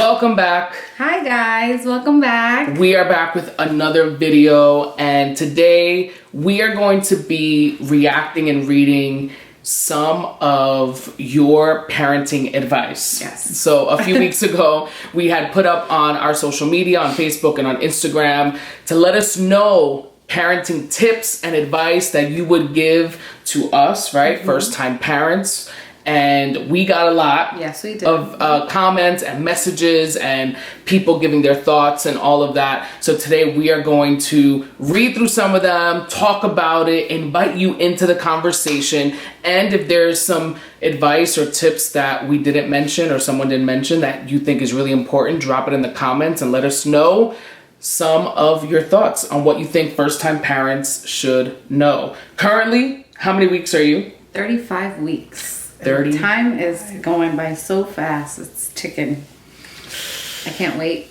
Welcome back. Hi guys, welcome back. We are back with another video, and today we are going to be reacting and reading some of your parenting advice. Yes. So a few weeks ago, we had put up on our social media, on Facebook and on Instagram, to let us know parenting tips and advice that you would give to us, right? First-time parents. And we got a lot Yes, we did. of comments and messages and people giving their thoughts and all of that. So today we are going to read through some of them, talk about it, invite you into the conversation. And if there's some advice or tips that we didn't mention or someone didn't mention that you think is really important, drop it in the comments and let us know some of your thoughts on what you think first-time parents should know. Currently, how many weeks are you? 35 weeks. 30. Time is going by so fast. It's ticking. I can't wait.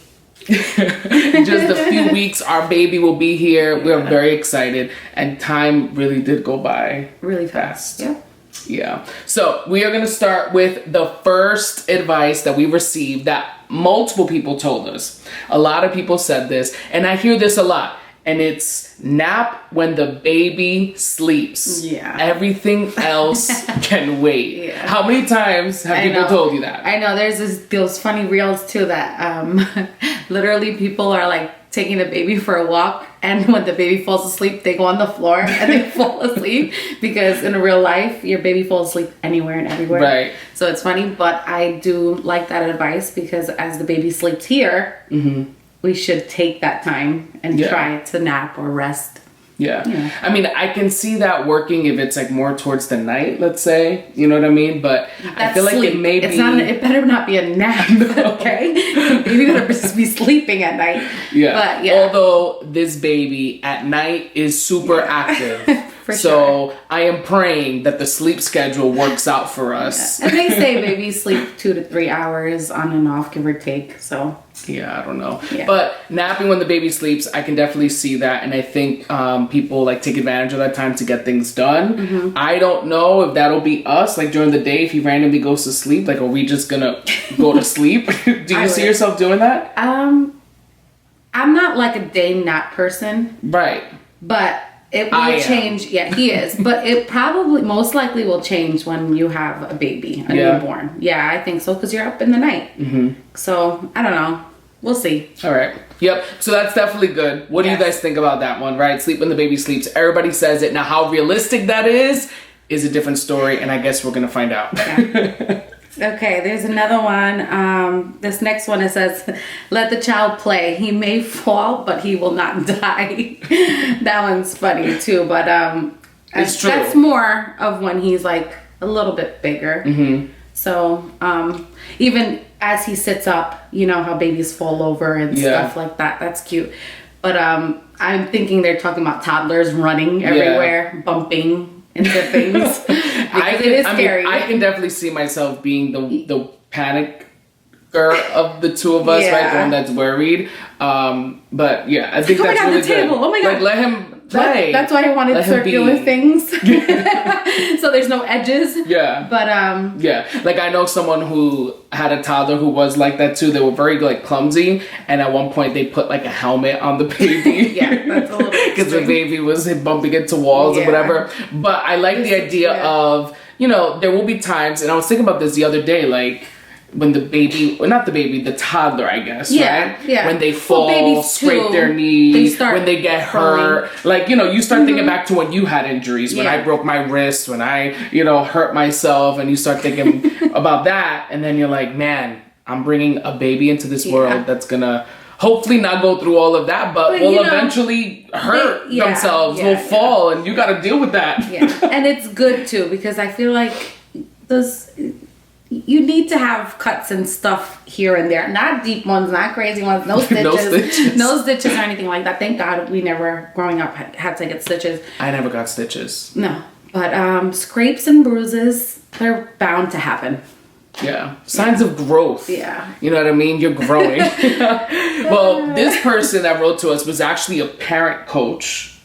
Just a few weeks, our baby will be here. We're very excited. And time really did go by Really fast. Yeah. Yeah. So we are going to start with the first advice that we received that multiple people told us. A lot of people said this, and I hear this a lot. And it's nap when the baby sleeps. Yeah. Everything else can wait. Yeah. How many times have people told you that? I know. There's those funny reels too that literally people are like taking the baby for a walk, and when the baby falls asleep, they go on the floor and they fall asleep, because in real life, your baby falls asleep anywhere and everywhere. Right. So it's funny, but I do like that advice, because as the baby sleeps here, we should take that time and try to nap or rest. Yeah. I mean, I can see that working if it's like more towards the night, let's say. You know what I mean? But I feel like sleep. it may It's be... not. It better not be a nap, okay? Baby better just be sleeping at night. Yeah. But yeah. Although this baby at night is super active. For so I am praying that the sleep schedule works out for us. And they say babies sleep 2 to 3 hours on and off, give or take. So yeah, I don't know. Yeah. But napping when the baby sleeps, I can definitely see that. And I think people like take advantage of that time to get things done. I don't know if that'll be us, like during the day, if he randomly goes to sleep, like, are we just gonna go to sleep? Do you see yourself doing that? I'm not like a day nap person, Right. but it will change. Yeah, he is. But it probably, most likely will change when you have a baby, a newborn. Yeah, I think so, because you're up in the night. So, I don't know. We'll see. All right. Yep. So that's definitely good. What do you guys think about that one, right? Sleep when the baby sleeps. Everybody says it. Now, how realistic that is a different story, and I guess we're going to find out. Yeah. Okay, there's another one. This next one, it says, let the child play. He may fall, but he will not die. That one's funny too, but it's true. That's more of when he's like a little bit bigger. So even as he sits up, you know how babies fall over and stuff like that. That's cute. But I'm thinking they're talking about toddlers running everywhere, bumping into things. It is scary. I can definitely see myself being the panicker of the two of us, right? The one that's worried. But yeah, I think that's really good. Oh my God. Like, let him play. That's why I wanted circular things. So there's no edges. Yeah. But yeah, like I know someone who had a toddler who was like that too. They were very like clumsy, and at one point they put like a helmet on the baby. Yeah, that's a little because the baby was bumping into walls or whatever. But I like the idea of, you know, there will be times, and I was thinking about this the other day, like when the baby, or not the baby, the toddler, I guess, right? Yeah. When they fall, scrape their knee, when they get hurt. Like, you know, you start thinking back to when you had injuries, when I broke my wrist, when I, you know, hurt myself, and you start thinking about that, and then you're like, man, I'm bringing a baby into this world that's gonna hopefully not go through all of that, but will eventually hurt themselves, will fall, and you gotta deal with that. And it's good too, because I feel like you need to have cuts and stuff here and there. Not deep ones, not crazy ones, no stitches. No stitches or anything like that. Thank God we never, growing up, had to get stitches. I never got stitches. No. But scrapes and bruises, they're bound to happen. Yeah. Signs of growth. Yeah. You know what I mean? You're growing. Well, this person that wrote to us was actually a parent coach.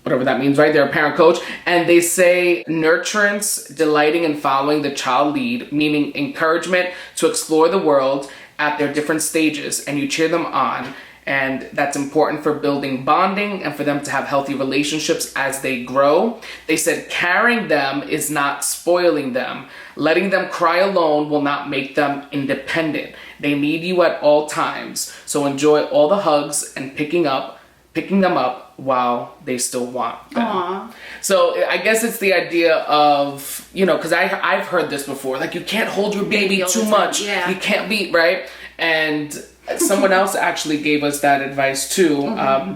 whatever that means, right? They're a parent coach. And they say nurturance, delighting and following the child lead, meaning encouragement to explore the world at their different stages, and you cheer them on. And that's important for building bonding and for them to have healthy relationships as they grow. They said carrying them is not spoiling them. Letting them cry alone will not make them independent. They need you at all times. So enjoy all the hugs and picking them up while they still want them. Aww. So I guess it's the idea of, because I've heard this before, like you can't hold your baby too much. Yeah. You can't be, right? And someone else actually gave us that advice too,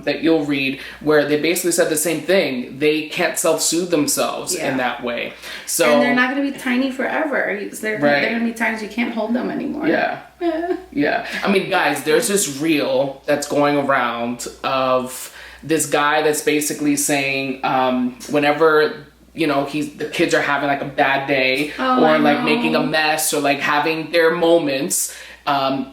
that you'll read, where they basically said the same thing. They can't self-soothe themselves in that way. So, and they're not going to be tiny forever. There are going to be times you can't hold them anymore. Yeah. I mean, guys, there's this reel that's going around of this guy that's basically saying whenever the kids are having like a bad day or like making a mess or like having their moments,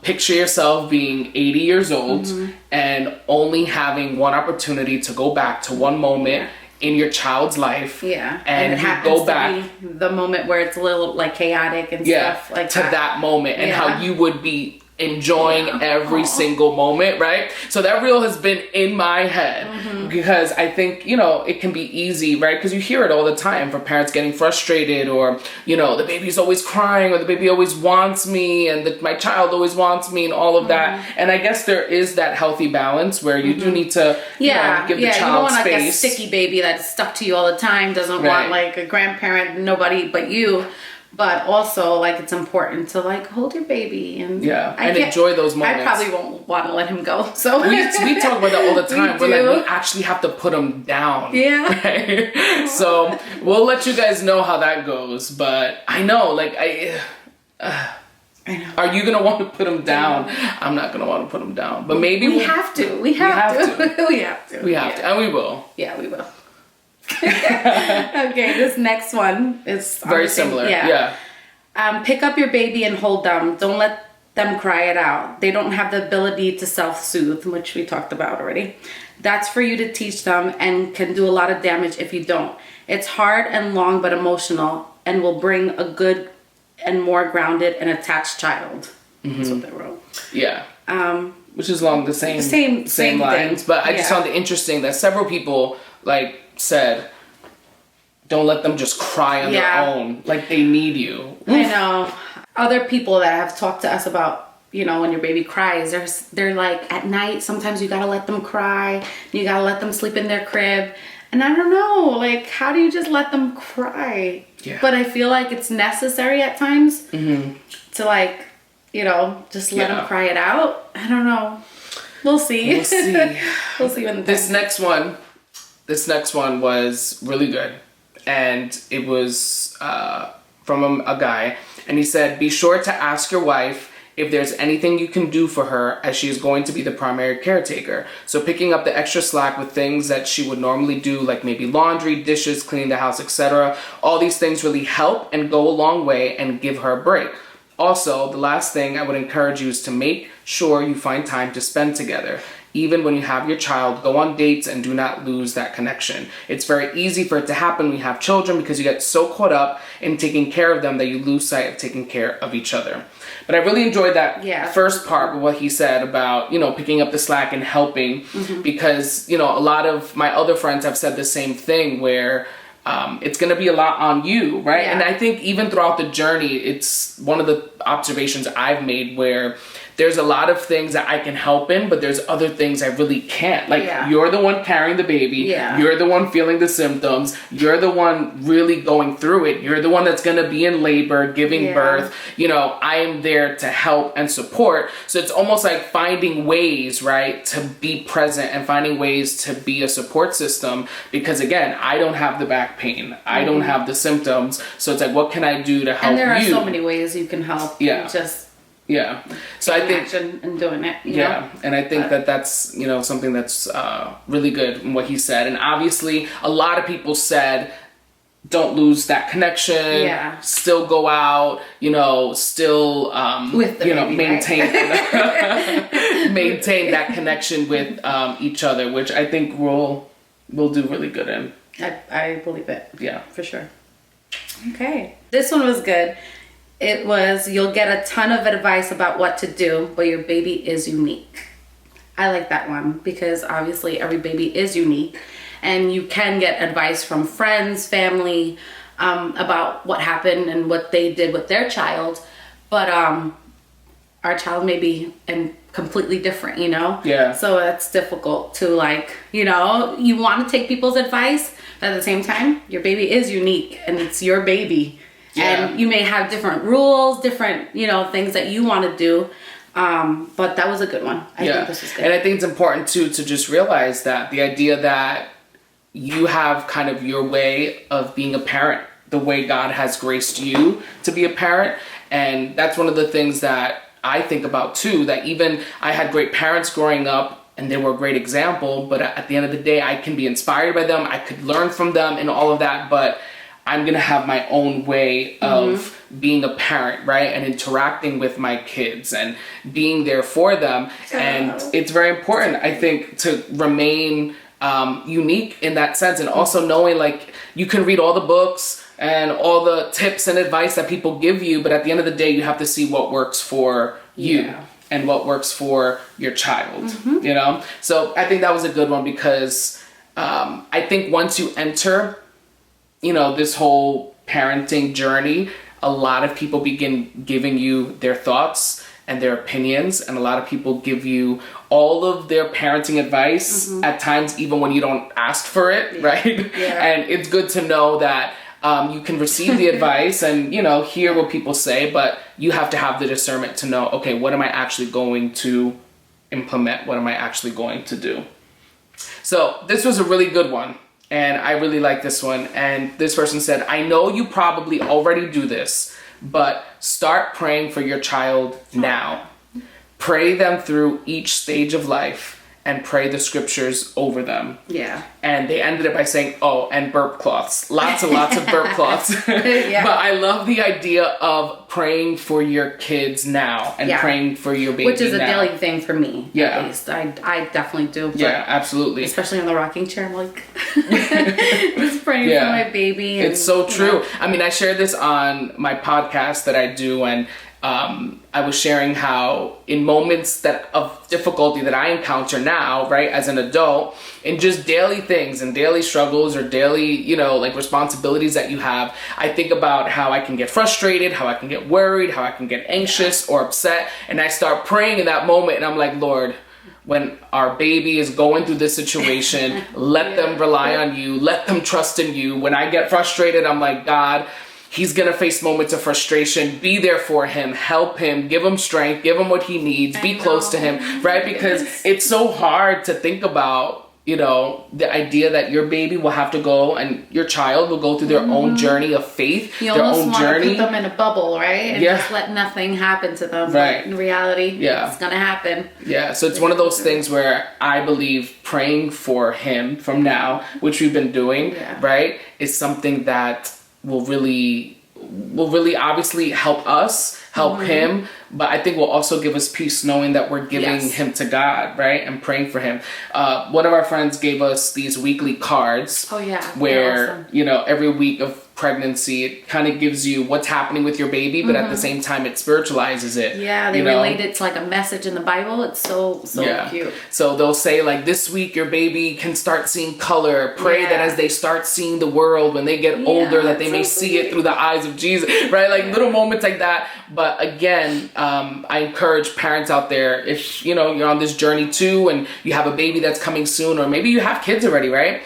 picture yourself being 80 years old and only having one opportunity to go back to one moment in your child's life. And it happens go back to be the moment where it's a little like chaotic and stuff like to that moment and how you would be enjoying every single moment, right? So that reel has been in my head because I think, it can be easy, right? Because you hear it all the time for parents getting frustrated or, the baby's always crying or the baby always wants me and my child always wants me and all of that. And I guess there is that healthy balance where you do need to give the child space. You don't want like a sticky baby that's stuck to you all the time, doesn't want like a grandparent, nobody but you. But also, like, it's important to, like, hold your baby and enjoy those moments. I probably won't want to let him go. So we talk about that all the time. We're like, we actually have to put him down. Yeah. Right? So we'll let you guys know how that goes. But I know, like, I know. Are you going to want to put him down? I'm not going to want to put him down. But maybe we have to. We have to. We have to. We have to. And we will. Yeah, we will. Okay, this next one is very similar. Pick up your baby and hold them. Don't let them cry it out. They don't have the ability to self-soothe, which we talked about already. That's for you to teach them and can do a lot of damage if you don't. It's hard and long but emotional and will bring a good and more grounded and attached child. That's what they wrote. Yeah. Which is along the same lines. Thing. But I just found it interesting that several people said, don't let them just cry on their own. Like they need you. I know. Other people that have talked to us about, when your baby cries, they're like at night, sometimes you gotta let them cry. You gotta let them sleep in their crib. And I don't know, like, how do you just let them cry? Yeah. But I feel like it's necessary at times to like, just let them cry it out. I don't know. We'll see. We'll see when this next one was really good. And it was from a guy. And he said, be sure to ask your wife if there's anything you can do for her, as she is going to be the primary caretaker. So picking up the extra slack with things that she would normally do, like maybe laundry, dishes, cleaning the house, etc. All these things really help and go a long way and give her a break. Also, the last thing I would encourage you is to make sure you find time to spend together. Even when you have your child, go on dates and do not lose that connection. It's very easy for it to happen when you have children because you get so caught up in taking care of them that you lose sight of taking care of each other. But I really enjoyed that first part of what he said about, picking up the slack and helping because, a lot of my other friends have said the same thing where it's going to be a lot on you, right? And I think even throughout the journey, it's one of the observations I've made where there's a lot of things that I can help in, but there's other things I really can't. Like, you're the one carrying the baby. You're the one feeling the symptoms. You're the one really going through it. You're the one that's going to be in labor, giving birth. I am there to help and support. So it's almost like finding ways, right, to be present and finding ways to be a support system. Because, again, I don't have the back pain. I don't have the symptoms. So it's like, what can I do to help you? And there are so many ways you can help. So I think and doing it. And I think that's something that's really good in what he said. And obviously, a lot of people said, don't lose that connection. Still go out. Still with the baby, maintain maintain that connection with each other, which I think will will do really good in. I believe it. Yeah. For sure. Okay. This one was good. It was, you'll get a ton of advice about what to do, but your baby is unique. I like that one because obviously every baby is unique, and you can get advice from friends, family, about what happened and what they did with their child. But our child may be completely different, you know? Yeah. So it's difficult to, like, you know, you want to take people's advice, but at the same time, your baby is unique and it's your baby. Yeah. And you may have different rules, different, you know, things that you want to do. But that was a good one. I think this was good. And I think it's important too to just realize that the idea that you have kind of your way of being a parent, the way God has graced you to be a parent. And that's one of the things that I think about too, that even I had great parents growing up and they were a great example, but at the end of the day, I can be inspired by them. I could learn from them and all of that, but I'm going to have my own way of being a parent, right? And interacting with my kids and being there for them. And it's very important, I think, to remain unique in that sense. And also knowing, like, you can read all the books and all the tips and advice that people give you, but at the end of the day, you have to see what works for you and what works for your child, you know? So I think that was a good one because I think once you enter, you know, this whole parenting journey, a lot of people begin giving you their thoughts and their opinions, and a lot of people give you all of their parenting advice at times, even when you don't ask for it, right? Yeah. And it's good to know that you can receive the advice and, you know, hear what people say, but you have to have the discernment to know, okay, what am I actually going to implement? What am I actually going to do? So this was a really good one. And I really like this one. And this person said, I know you probably already do this, but start praying for your child now. Pray them through each stage of life and pray the scriptures over them. Yeah. And they ended it by saying, oh, and burp cloths. Lots and lots of burp cloths. Yeah. But I love the idea of praying for your kids now and praying for your baby now. Which is a daily thing for me, at least. I definitely do. Yeah, absolutely. Especially in the rocking chair, I'm like, just praying for my baby. And, it's so true. Know. I mean, I share this on my podcast that I do, and I was sharing how in moments of difficulty that I encounter now, right, as an adult, in just daily things and daily struggles or daily, you know, like responsibilities that you have, I think about how I can get frustrated, how I can get worried, how I can get anxious or upset. And I start praying in that moment and I'm like, Lord, when our baby is going through this situation, let them rely on you, let them trust in you. When I get frustrated, I'm like, God, he's going to face moments of frustration. Be there for him. Help him. Give him strength. Give him what he needs. Be close to him, right? Because it's so hard to think about, you know, the idea that your baby will have to go and your child will go through their own journey of faith, you their almost own want journey. To put them in a bubble, right? And just let nothing happen to them. Right. But in reality, it's going to happen. Yeah. So it's one of those things where I believe praying for him from now, which we've been doing, right, is something that will really obviously help us, help him, but I think will also give us peace knowing that we're giving him to God, right? And praying for him. One of our friends gave us these weekly cards. Oh yeah. Where, awesome. You know, every week of pregnancy, it kind of gives you what's happening with your baby, but at the same time it spiritualizes it. Yeah, they relate it to like a message in the Bible. It's so cute. So they'll say like, this week your baby can start seeing color. Pray that as they start seeing the world when they get older, that they may see it through the eyes of Jesus, right? Like little moments like that. But again, I encourage parents out there, if you know you're on this journey too and you have a baby that's coming soon, or maybe you have kids already, right?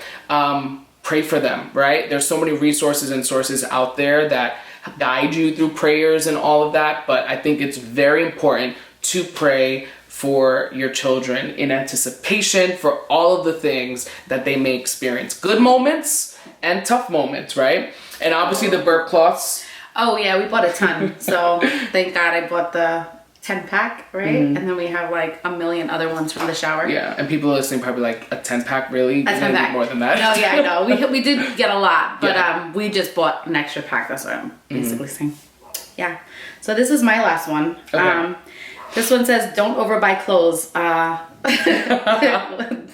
Pray for them, right? There's so many resources and sources out there that guide you through prayers and all of that, but I think it's very important to pray for your children in anticipation for all of the things that they may experience. Good moments and tough moments, right? And obviously the burp cloths. Oh yeah, we bought a ton. So thank God I bought the 10-pack, right? And then we have like a million other ones from the shower. Yeah, and people listening probably like, a 10-pack, really? A 10-pack. More than that. No, yeah, I know. We did get a lot, but we just bought an extra pack. That's what I'm basically saying. Yeah. So this is my last one. Okay. This one says, don't overbuy clothes.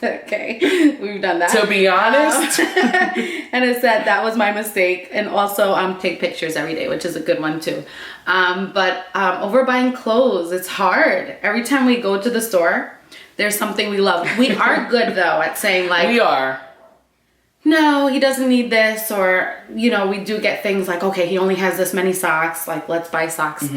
Okay, we've done that. To be honest. And it said, that was my mistake. And also, take pictures every day, which is a good one too. But overbuying clothes, it's hard. Every time we go to the store, there's something we love. We are good though at saying like, we are. No, he doesn't need this, or, we do get things like, okay, he only has this many socks, like, let's buy socks.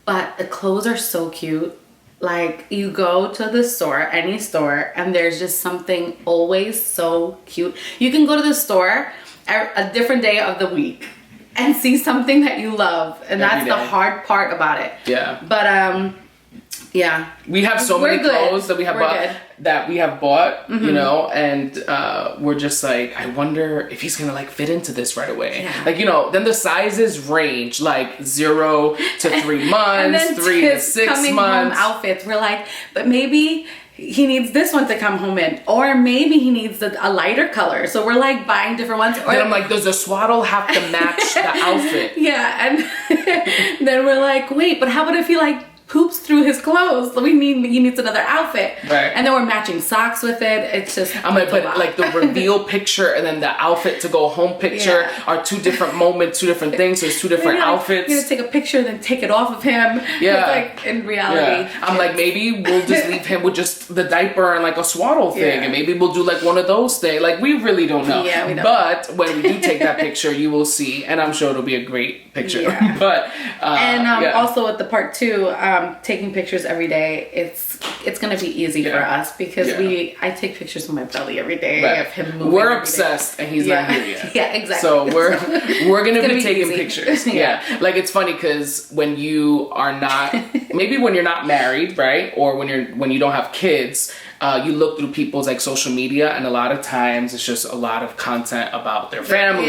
But the clothes are so cute. Like, you go to the store, any store, and there's just something always so cute. You can go to the store a different day of the week and see something that you love, and that's the hard part about it. Yeah. But, yeah. We have so many clothes that we have bought, and we're just like, I wonder if he's gonna like fit into this right away. Yeah. Like, then the sizes range like 0 to 3 months, 3 to 6 coming months. Home outfits. We're like, but maybe he needs this one to come home in, or maybe he needs a lighter color. So we're like buying different ones. Or then I'm like, does the swaddle have to match the outfit? Yeah, and then we're like, wait, but how about if he like poops through his clothes? He needs another outfit. Right. And then we're matching socks with it. It's just, I'm like, but like the reveal picture and then the outfit to go home picture are 2 different moments, 2 different things. So it's 2 different outfits. You're gonna take a picture and then take it off of him. Yeah. It's like, in reality. Yeah. I'm like, maybe we'll just leave him with just the diaper and like a swaddle thing. And maybe we'll do like one of those things. Like, we really don't know. Yeah, we don't. But when we do take that picture, you will see. And I'm sure it'll be a great picture. Yeah. But, also with the part 2, taking pictures every day, it's gonna be easy for us because I take pictures of my belly every day of him moving. We're obsessed and he's not here yet. Yeah, exactly. So we're gonna be taking pictures. Yeah. Like, it's funny because when you are not, maybe when you're not married, right, or when you don't have kids, you look through people's like social media, and a lot of times it's just a lot of content about their family,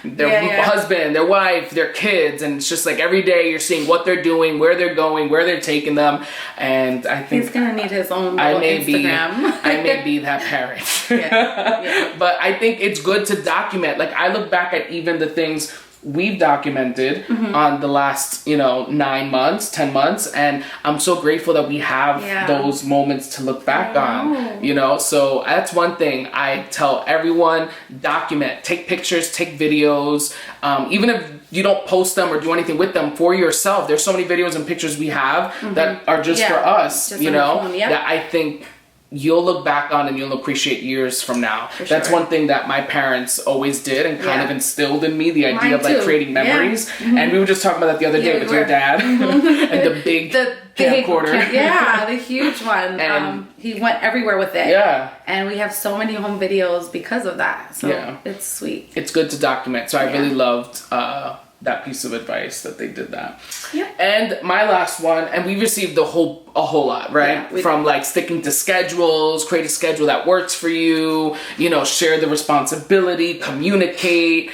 their husband, their wife, their kids, and it's just like every day you're seeing what they're doing, where they're going, where they're taking them, and I think he's gonna need his own Instagram. I may be that parent. But I think it's good to document. Like, I look back at even the things we've documented on the last 9 months, 10 months, and I'm so grateful that we have those moments to look back on. So that's one thing I tell everyone: document, take pictures, take videos, even if you don't post them or do anything with them for yourself. There's so many videos and pictures we have that are just for us, that I think you'll look back on and you'll appreciate years from now. That's one thing that my parents always did and kind of instilled in me, the idea of like creating memories. And we were just talking about that the other day with your dad and the big camcorder. The huge one. And he went everywhere with it. Yeah. And we have so many home videos because of that. So it's sweet. It's good to document. So I really loved that piece of advice that they did that. And my last one, and we received a whole lot, right? From like sticking to schedules, create a schedule that works for you, share the responsibility, communicate,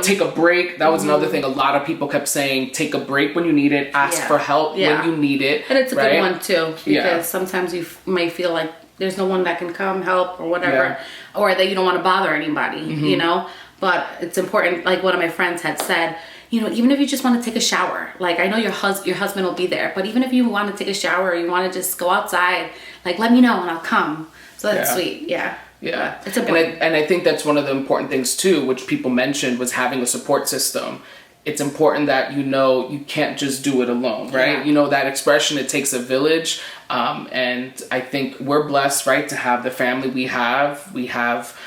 take a break. That was another thing. A lot of people kept saying, take a break when you need it, ask for help when you need it. And it's a good one too, because sometimes you may feel like there's no one that can come help or whatever, or that you don't want to bother anybody, but it's important. Like one of my friends had said, even if you just want to take a shower, like I know your husband will be there, but even if you want to take a shower or you want to just go outside, like let me know and I'll come. So that's sweet. Yeah. It's important. And I think that's one of the important things too, which people mentioned, was having a support system. It's important that you can't just do it alone, right? That expression, it takes a village. And I think we're blessed, right, to have the family we have. We have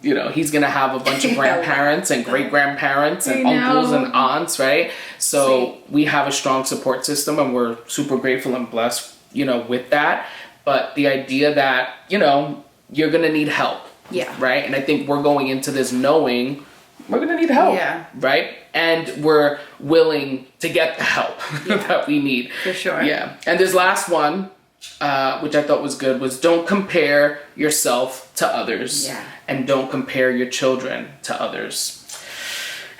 he's going to have a bunch of grandparents and great-grandparents and uncles and aunts, right? So we have a strong support system, and we're super grateful and blessed, with that. But the idea that, you're going to need help, right? And I think we're going into this knowing we're going to need help, right? And we're willing to get the help that we need. For sure. Yeah. And this last one, which I thought was good, was don't compare yourself to others, and don't compare your children to others.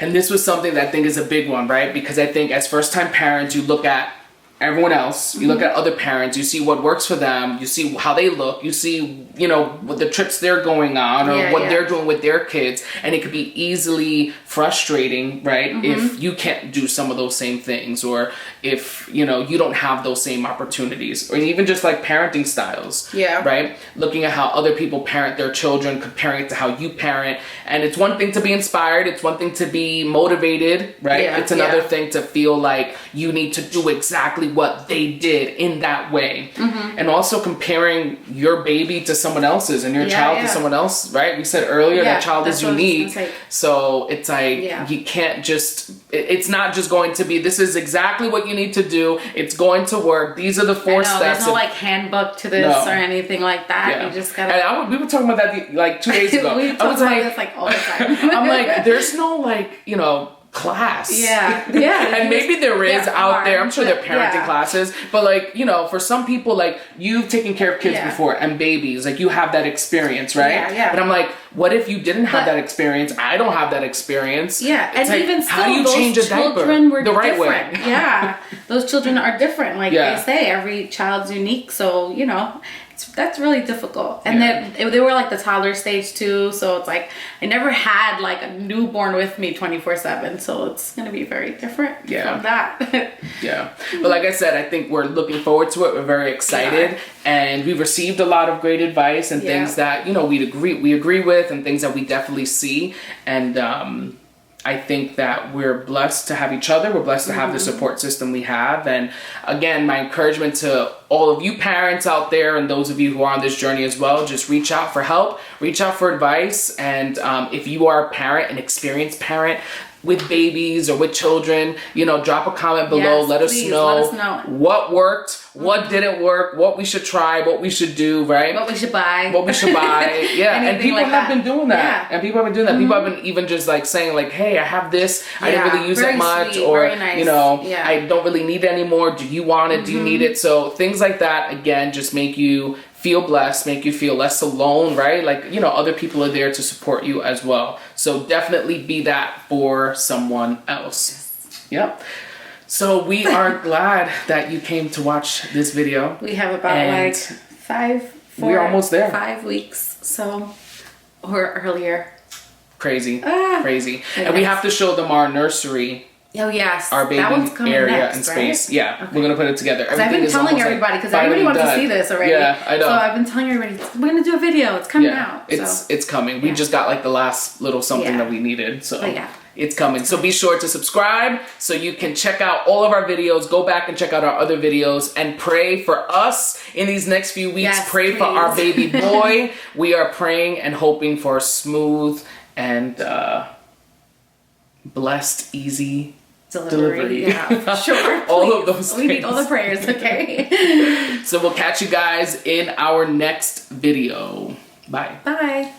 And this was something that I think is a big one, right? Because I think as first-time parents, you look at everyone else, you look at other parents, you see what works for them, you see how they look, you see, you know, what the trips they're going on or what they're doing with their kids, and it could be easily frustrating, right? If you can't do some of those same things, or if, you know, you don't have those same opportunities, or even just like parenting styles, right? Looking at how other people parent their children, comparing it to how you parent, and it's one thing to be inspired, it's one thing to be motivated, right? It's another thing to feel like you need to do exactly what they did in that way. And also comparing your baby to someone else's and your child to someone else, right? We said earlier that child is unique. So it's like, you can't just, it's not just going to be, this is exactly what you need to do. It's going to work. These are the 4 steps. There's no like handbook to this or anything like that. You just gotta. And we were talking about that like 2 days ago. We talk about this like all the time. I'm like, there's no like, you know, class. And maybe there is out there. I'm sure there are parenting classes, but like, you know, for some people, like you've taken care of kids before and babies, like you have that experience, right? But I'm like, what if you didn't have that experience? I don't have that experience. And like, even still, how do you those change a children diaper were the right different. way? Those children are different. Like they say, every child's unique. So, you know, that's really difficult. And they were like the toddler stage too. So it's like, I never had like a newborn with me 24/7. So it's going to be very different from that. But like I said, I think we're looking forward to it. We're very excited, and we've received a lot of great advice and things that, you know, we agree with, and things that we definitely see. And I think that we're blessed to have each other. We're blessed to have the support system we have. And again, my encouragement to all of you parents out there, and those of you who are on this journey as well, just reach out for help, reach out for advice. And if you are a parent, an experienced parent with babies or with children, you know, drop a comment below. Let us know what worked, what didn't work, what we should try, what we should do, right? What we should buy. And people have been doing that. And people have been doing that. People have been even just like saying like, hey, I have this, I didn't really use it much, sweet, or nice. you know, I don't really need it anymore. Do you want it? Do you need it? So things like that, again, just make you feel blessed, make you feel less alone, right? Like, you know, other people are there to support you as well. So definitely be that for someone else. So we are glad that you came to watch this video. We have about we're almost there. 5 weeks. So, or earlier. Crazy. And we have to show them our nursery. Oh yes, our baby that one's coming area next, and space. We're gonna put it together. I've been telling everybody because everybody wants to see this already. I know. So I've been telling everybody we're gonna do a video. It's coming out. It's coming. We just got like the last little something that we needed. So it's coming. So be sure to subscribe so you can check out all of our videos. Go back and check out our other videos and pray for us in these next few weeks. Pray for our baby boy. We are praying and hoping for a smooth and blessed, easy delivery. Sure. All of those things. We need all the prayers, okay? So we'll catch you guys in our next video. Bye. Bye.